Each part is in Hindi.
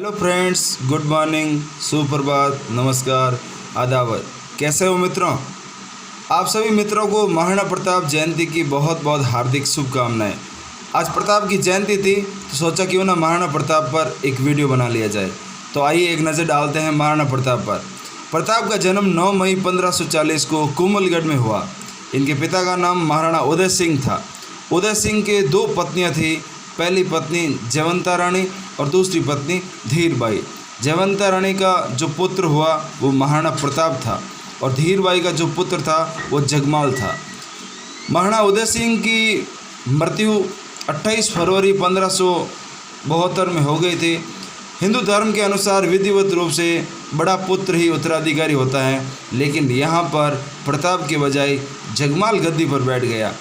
हेलो फ्रेंड्स, गुड मॉर्निंग, सुप्रभात, नमस्कार, आदाब। कैसे हो मित्रों? आप सभी मित्रों को महाराणा प्रताप जयंती की बहुत बहुत हार्दिक शुभकामनाएं। आज प्रताप की जयंती थी तो सोचा क्यों ना महाराणा प्रताप पर एक वीडियो बना लिया जाए। तो आइए एक नज़र डालते हैं महाराणा प्रताप पर। प्रताप का जन्म 9 मई 1540 को कुंभलगढ़ में हुआ। इनके पिता का नाम महाराणा उदय सिंह था। उदय सिंह के 2 पत्नियाँ थीं। पहली पत्नी जयवंता रानी और दूसरी पत्नी धीरबाई। जयवंता रानी का जो पुत्र हुआ वो महाराणा प्रताप था और धीरबाई का जो पुत्र था वो जगमाल था। महाराणा उदय सिंह की मृत्यु 28 फरवरी 1572 में हो गई थी। हिंदू धर्म के अनुसार विधिवत रूप से बड़ा पुत्र ही उत्तराधिकारी होता है, लेकिन यहाँ पर प्रताप के बजाय जगमाल गद्दी पर बैठ गया।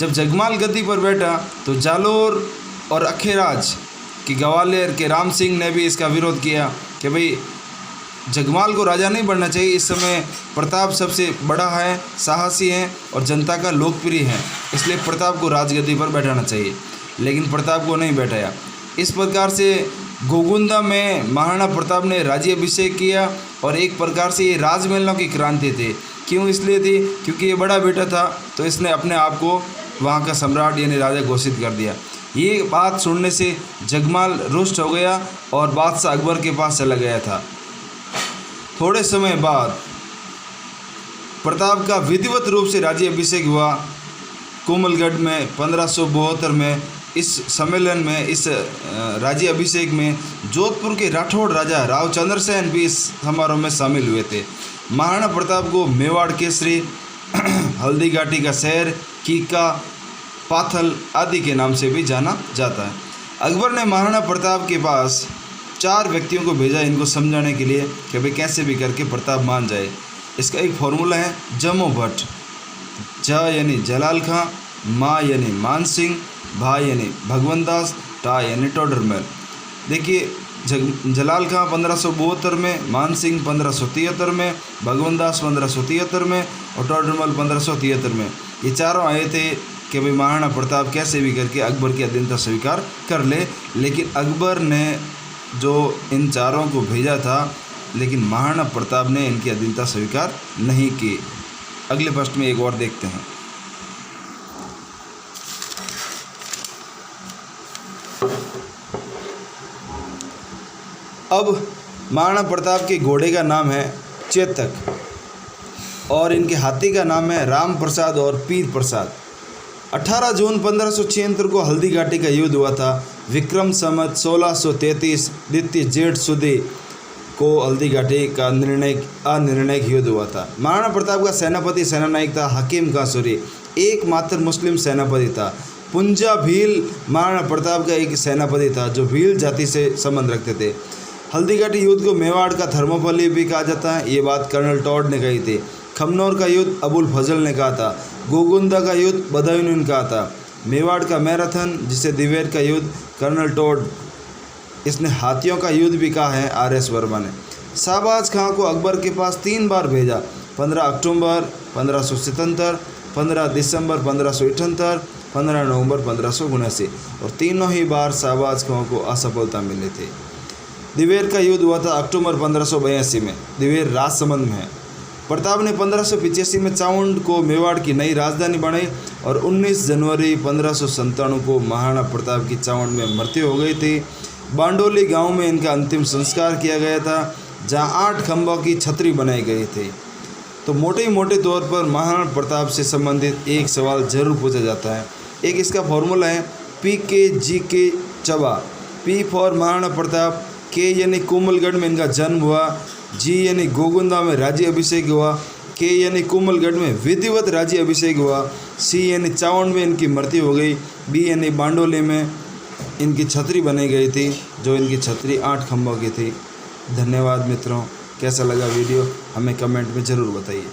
जब जगमाल गद्दी पर बैठा तो जालोर और अखेराज कि ग्वालियर के राम सिंह ने भी इसका विरोध किया कि भाई जगमाल को राजा नहीं बनना चाहिए। इस समय प्रताप सबसे बड़ा है, साहसी है और जनता का लोकप्रिय है, इसलिए प्रताप को राजगद्दी पर बैठाना चाहिए। लेकिन प्रताप को नहीं बैठाया। इस प्रकार से गोगुंदा में महाराणा प्रताप ने राज्याभिषेक किया और एक प्रकार से ये राजमहलों की क्रांति थी। क्यों इसलिए थी? क्योंकि ये बड़ा बेटा था तो इसने अपने आप को वहाँ का सम्राट यानी राजा घोषित कर दिया। ये बात सुनने से जगमाल रुष्ट हो गया और बादशाह अकबर के पास चला गया था। थोड़े समय बाद प्रताप का विधिवत रूप से राज्याभिषेक हुआ कोमलगढ़ में 1572 में। इस सम्मेलन में, इस राज्याभिषेक में जोधपुर के राठौड़ राजा राव चंद्रसेन भी इस समारोह में शामिल हुए थे। महाराणा प्रताप को मेवाड़ केसरी, हल्दी घाटी का शहर, कीका, पाथल आदि के नाम से भी जाना जाता है। अकबर ने महाराणा प्रताप के पास 4 व्यक्तियों को भेजा इनको समझाने के लिए कि भाई कैसे भी करके प्रताप मान जाए। इसका एक फॉर्मूला है जमो भट्ट। ज यानी जलाल खां, माँ यानी मान सिंह, भा यानी भगवंत दास, टा यानी टोडरमल। देखिए, जलाल खां 1572 में, मान सिंह 1573 में, भगवंत दास 1573 में और टोडरमल 1573 में। ये चारों आए थे कि भाई महाराणा प्रताप कैसे भी करके अकबर की अधीनता स्वीकार कर ले। लेकिन अकबर ने जो इन चारों को भेजा था, लेकिन महाराणा प्रताप ने इनकी अधीनता स्वीकार नहीं की। अगले पृष्ठ में एक और देखते हैं। अब महाराणा प्रताप के घोड़े का नाम है चेतक और इनके हाथी का नाम है राम प्रसाद और पीर प्रसाद। 18 जून 1576 को हल्दी घाटी का युद्ध हुआ था। विक्रम संवत 1633 द्वितीय जेठ सुदी को हल्दी घाटी का अनिर्णायक युद्ध हुआ था। महाराणा प्रताप का सेनापति सेनानायक था हकीम कासुरी, एकमात्र मुस्लिम सेनापति था। पुंजा भील महाराणा प्रताप का एक सेनापति था जो भील जाति से संबंध रखते थे। हल्दी घाटी युद्ध को मेवाड़ का थर्मोपल्ली भी कहा जाता है। ये बात कर्नल टॉड ने कही थी। खमनौर का युद्ध अबुल फजल ने कहा था। गोगुंदा का युद्ध बदायूं ने कहा था। मेवाड़ का मैराथन जिसे दिवेर का युद्ध कर्नल टॉड, इसने हाथियों का युद्ध भी कहा है RS वर्मा ने। शाहबाज खां को अकबर के पास 3 बार भेजा, 15 अक्टूबर 1577, 15 दिसंबर 1578, 15 नवंबर 1579 और तीनों ही बार शाहबाज खां को असफलता मिली थी। दिवेर का युद्ध हुआ था अक्टूबर 1582 में। दिवेर राजसमंद में है। प्रताप ने 1585 में चावंड को मेवाड़ की नई राजधानी बनाई और 19 जनवरी 1597 को महाराणा प्रताप की चावंड में मृत्यु हो गई थी। बांडोली गांव में इनका अंतिम संस्कार किया गया था, जहां 8 खंभों की छतरी बनाई गई थी। तो मोटे तौर पर महाराणा प्रताप से संबंधित एक सवाल जरूर पूछा जाता है। एक इसका फॉर्मूला है PKGK चबा। P for Maharana Pratap, K यानी कोमलगढ़ में इनका जन्म हुआ, G यानी गोगुंदा में राज्याभिषेक हुआ, K यानी कोमलगढ़ में विधिवत राज्याभिषेक हुआ, C यानी चावंड में इनकी मृत्यु हो गई, B यानी बांडोली में इनकी छतरी बनाई गई थी, जो इनकी छतरी 8 खंभों की थी। धन्यवाद मित्रों। कैसा लगा वीडियो हमें कमेंट में ज़रूर बताइए।